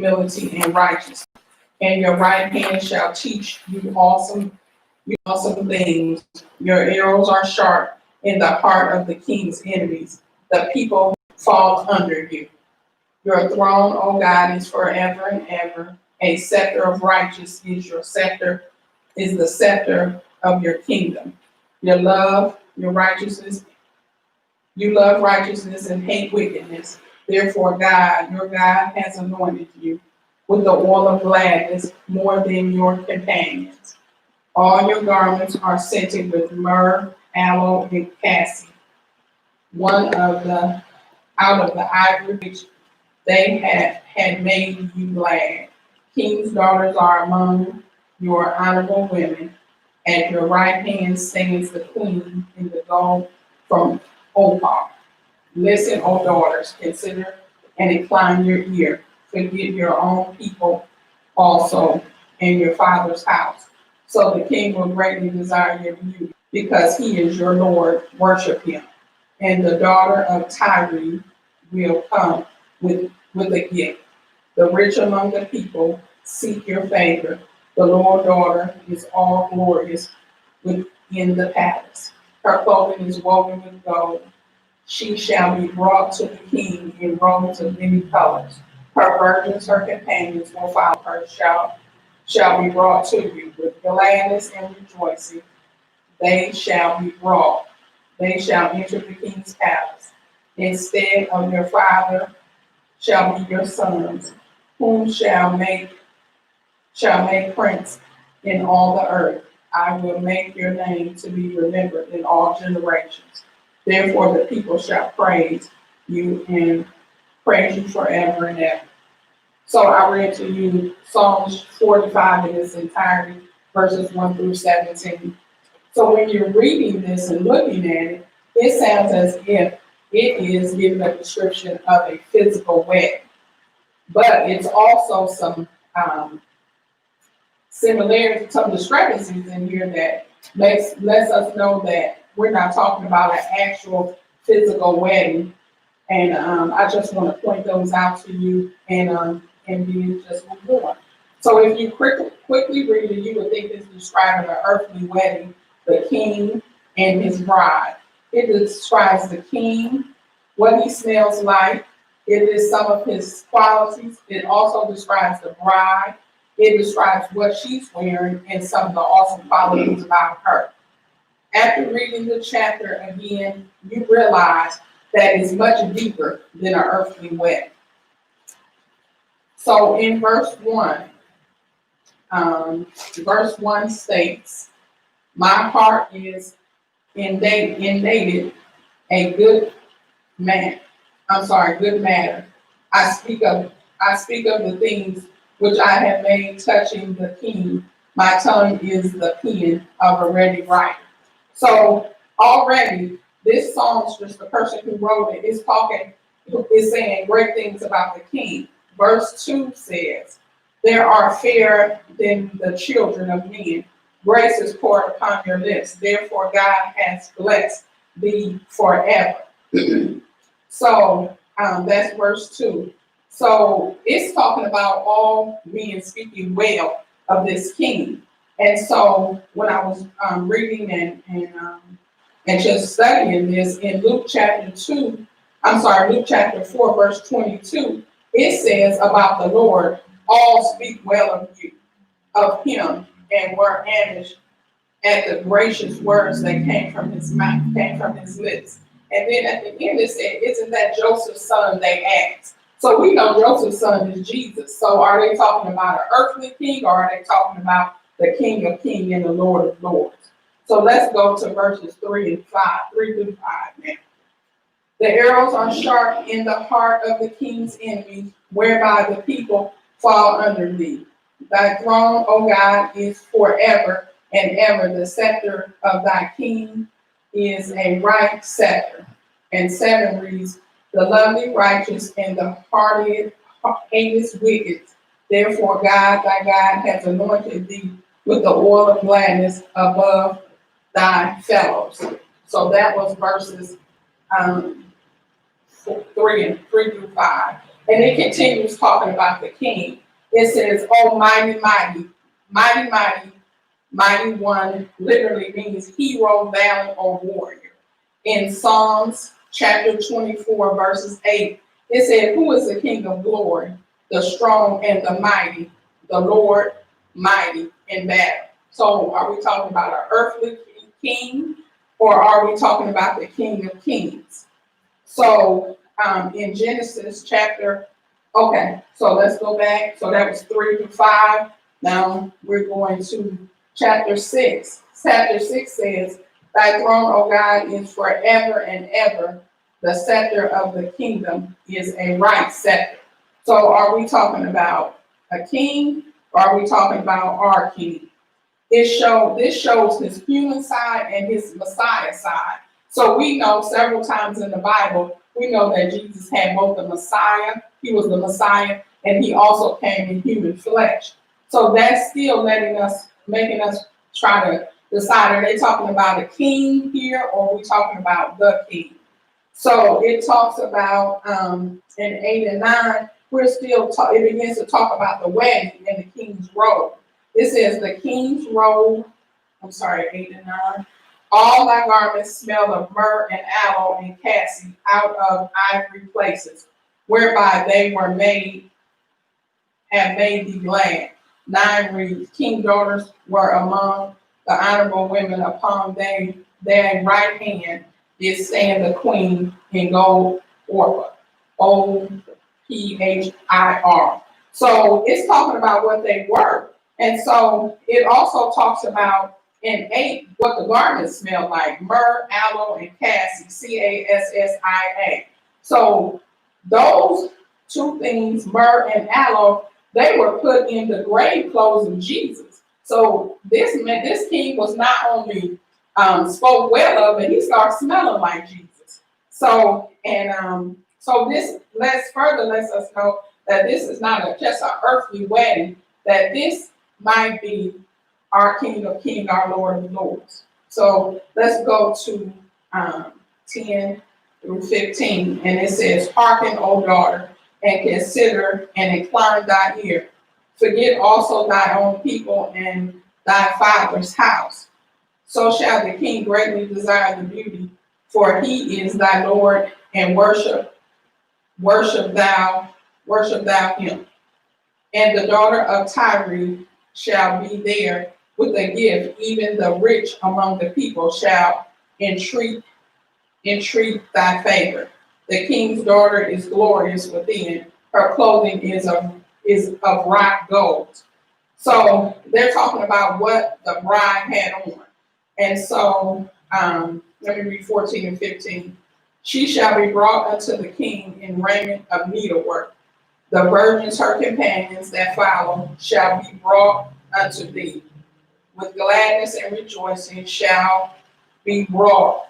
humility and righteousness. And your right hand shall teach you awesome things. Your arrows are sharp in the heart of the king's enemies. The people fall under you. Your throne, O God, is forever and ever. A scepter of righteousness is your scepter, is the scepter of your kingdom. You love righteousness and hate wickedness. Therefore, God, your God, has anointed you with the oil of gladness more than your companions. All your garments are scented with myrrh, aloe, and cassia, one of the out of the ivory which they had made you glad. King's daughters are among your honorable women. At your right hand stands the queen in the gold from Opal. Listen, O daughters, consider and incline your ear. Forget your own people also and your father's house. So the king will greatly desire your beauty, because he is your Lord. Worship him. And the daughter of Tyre will come with a gift. The rich among the people seek your favor. The Lord daughter is all glorious within the palace. Her clothing is woven with gold. She shall be brought to the king in robes of many colors. Her virgins, her companions will follow her, shall be brought to you with gladness and rejoicing. They shall be brought. They shall enter the king's palace. Instead of your father shall be your sons, whom shall make prince in all the earth. I will make your name to be remembered in all generations. Therefore the people shall praise you and praise you forever and ever. So I read to you Psalms 45 in its entirety, verses 1 through 17. So when you're reading this and looking at it, it sounds as if it is giving a description of a physical wedding. But it's also some similarities, some discrepancies in here that lets us know that we're not talking about an actual physical wedding. And I just want to point those out to you and then just move on. So if you quickly read it, you would think it's describing an earthly wedding, the king and his bride. It describes the king, what he smells like. It is some of his qualities. It also describes the bride. It describes what she's wearing and some of the awesome qualities about her. After reading the chapter again, you realize that it's much deeper than an earthly wedding. So in verse 1 states, my heart is indated a good good matter. I speak of the things which I have made touching the king. My tongue is the pen of a ready writer. So already this songstress, the person who wrote it, is saying great things about the king. Verse 2 says, there are fairer than the children of men. Grace is poured upon your lips. Therefore God has blessed thee forever. So that's verse 2. So it's talking about all men speaking well of this king. And so when I was reading and just studying this in Luke chapter 4, verse 22, it says about the Lord, all speak well of him, and were astonished at the gracious words that came from his mouth, came from his lips. And then at the end it said, isn't that Joseph's son, they asked. So we know Joseph's son is Jesus. So are they talking about an earthly king, or are they talking about the King of Kings and the Lord of Lords? So let's go to verses 3 through 5 now. The arrows are sharp in the heart of the king's enemies, whereby the people fall under thee. Thy throne, O God, is forever and ever. The scepter of thy king is a right scepter. And 7 reads, the lovely righteous and the hearted heinous wicked. Therefore God, thy God, has anointed thee with the oil of gladness above thy fellows. So that was verses 3 through 5. And it continues talking about the king. It says, oh, mighty, mighty, mighty, mighty, mighty one literally means hero, valiant, or warrior. In Psalms chapter 24, verses 8, it said, who is the king of glory? The strong and the mighty, the Lord mighty in battle. So are we talking about an earthly king, or are we talking about the King of Kings? So in Genesis chapter, okay, so let's go back. So that was 3 to 5. Now we're going to chapter 6. Chapter 6 says, thy throne, O God, is forever and ever. The scepter of the kingdom is a right scepter. So are we talking about a king, or are we talking about our king? This shows his human side and his Messiah side. So we know several times in the Bible, we know that Jesus had both the Messiah, he was the Messiah, and he also came in human flesh. So that's still making us try to decide, are they talking about a king here, or are we talking about the king? So it talks about in 8 and 9, it begins to talk about the wedding and the king's robe. It says the king's robe, 8 and 9, all thy garments smell of myrrh and aloe and cassie out of ivory places, whereby they were have made thee glad. 9 reads, king's daughters were among the honorable women, upon their right hand did stand the queen in gold Orpah, Opphir. So it's talking about what they were. And so it also talks about in 8 what the garments smell like: myrrh, aloe, and cassie, Cassia. So those 2 things, myrrh and aloe, they were put in the grave clothes of Jesus. So this king was not only spoke well of, but he started smelling like Jesus. So this lets us know that this is not just an earthly wedding, that this might be our King of Kings, our Lord of Lords. So let's go to 10 through 15, and it says, hearken, O daughter, and consider and incline thy ear. Forget also thy own people and thy father's house. So shall the king greatly desire the beauty, for he is thy Lord, and worship thou him. And the daughter of Tyre shall be there with a gift, even the rich among the people shall entreat thy favor. The king's daughter is glorious within, her clothing is of wrought gold. So they're talking about what the bride had on. And so let me read 14 and 15. She shall be brought unto the king in raiment of needlework. The virgins, her companions that follow, shall be brought unto thee. With gladness and rejoicing shall be brought.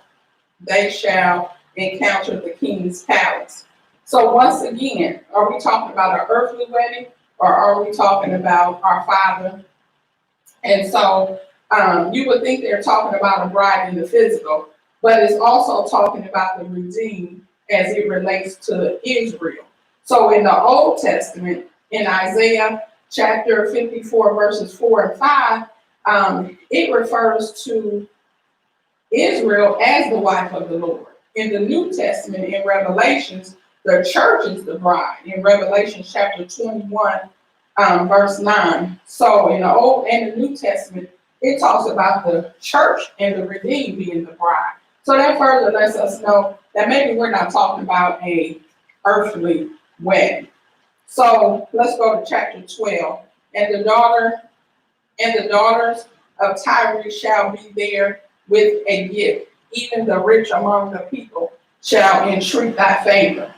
They shall encounter the king's palace. So once again, are we talking about an earthly wedding, or are we talking about our Father? And so you would think they're talking about a bride in the physical, but it's also talking about the redeemed as it relates to Israel. So in the Old Testament, in Isaiah chapter 54, verses 4 and 5, it refers to Israel as the wife of the Lord. In the New Testament, in Revelations, the church is the bride. In Revelation chapter 21, verse 9. So in the Old and the New Testament, it talks about the church and the redeemed being the bride. So that further lets us know that maybe we're not talking about a earthly wedding. So let's go to chapter 12. And the daughters of Tyre shall be there with a gift. Even the rich among the people shall entreat thy favor.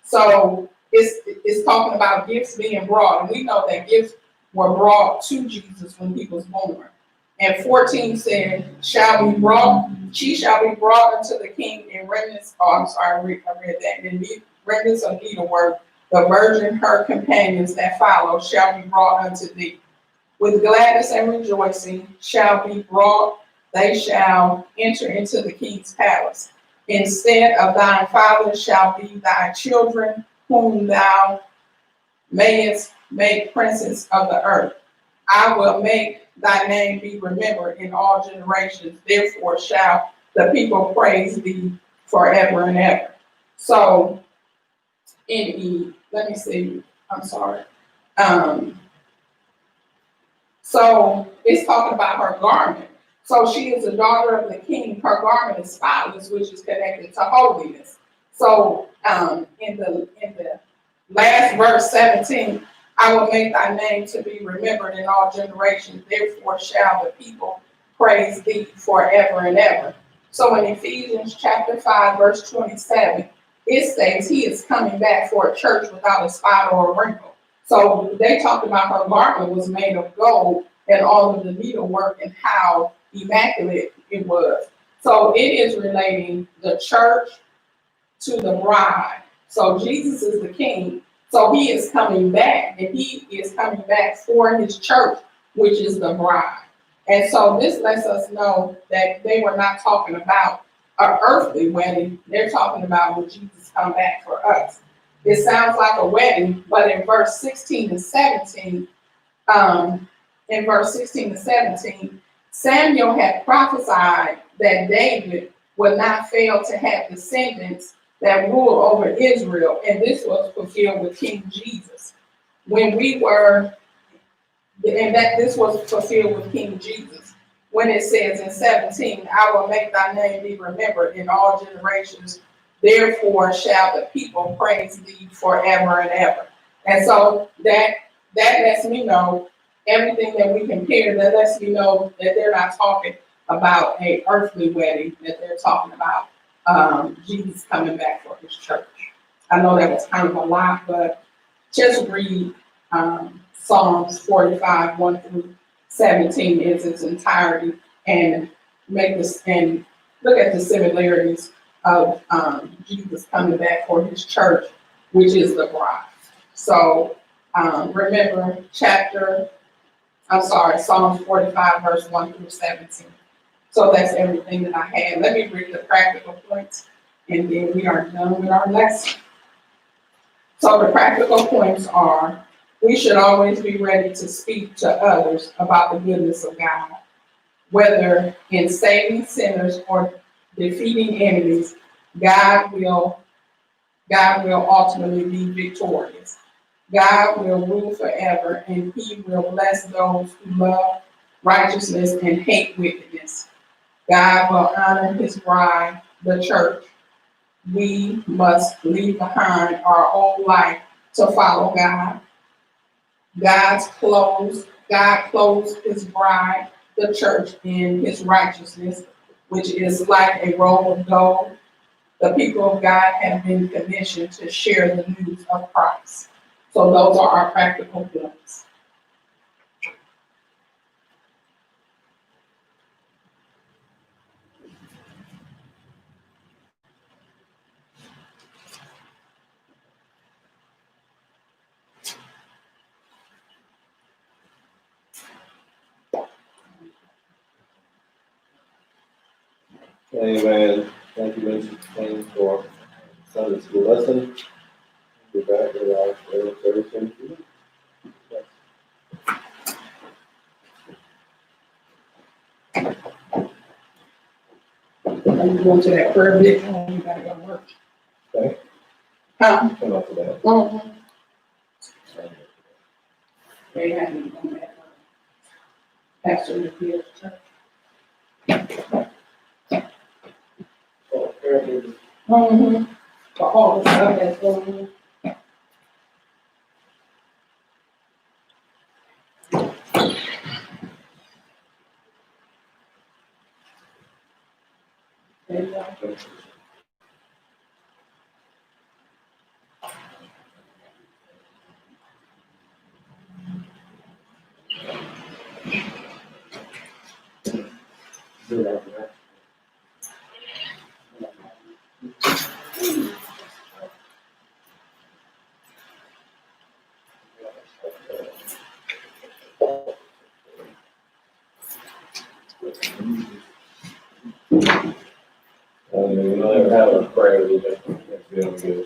So it's talking about gifts being brought. And we know that gifts were brought to Jesus when he was born. And 14 said, she shall be brought unto the king in remnants. I read that. In remnants of needlework, the virgin, her companions that follow, shall be brought unto thee. With gladness and rejoicing shall be brought, they shall enter into the king's palace. Instead of thine father shall be thy children, whom thou mayest make princes of the earth. I will make thy name be remembered in all generations. Therefore shall the people praise thee forever and ever. So let me see, I'm sorry. So it's talking about her garment. So she is a daughter of the king. Her garment is spotless, which is connected to holiness. So in the last verse 17, I will make thy name to be remembered in all generations. Therefore shall the people praise thee forever and ever. So in Ephesians chapter 5, verse 27, it states he is coming back for a church without a spot or a wrinkle. So they talked about her garment was made of gold and all of the needlework and how immaculate it was. So it is relating the church to the bride. So Jesus is the king. So he is coming back, and he is coming back for his church, which is the bride. And so this lets us know that they were not talking about an earthly wedding. They're talking about when Jesus come back for us. It sounds like a wedding, but in verse 16 and 17, Samuel had prophesied that David would not fail to have descendants that rule over Israel, and this was fulfilled with King Jesus. This was fulfilled with King Jesus. When it says in 17, I will make thy name be remembered in all generations. Therefore shall the people praise thee forever and ever. And so that lets me know everything that we compare, that lets me know that they're not talking about an earthly wedding, that they're talking about Jesus coming back for his church. I know that was kind of a lot, but just read Psalms 45, 1 through 17 in its entirety and look at the similarities of Jesus coming back for his church, which is the bride. So remember Psalms 45, verse 1 through 17. So that's everything that I had. Let me read the practical points, and then we are done with our lesson. So the practical points are, we should always be ready to speak to others about the goodness of God. Whether in saving sinners or defeating enemies, God will ultimately be victorious. God will rule forever, and he will bless those who love righteousness and hate wickedness. God will honor his bride, the church. We must leave behind our old life to follow God. God clothes his bride, the church, in his righteousness, which is like a robe of gold. The people of God have been commissioned to share the news of Christ. So those are our practical points. Amen. Thank you, Mr. King, for Sunday school lesson. We're back with our Thursday. Are you going to that prayer bit? Oh, you gotta go to work. Okay. Huh? Come up to that. Mm-hmm. They haven't done that. Pastor in the field church. Mm-hmm. For all the stuff that's going on. There you go. We don't ever have a prayer. We just feel good.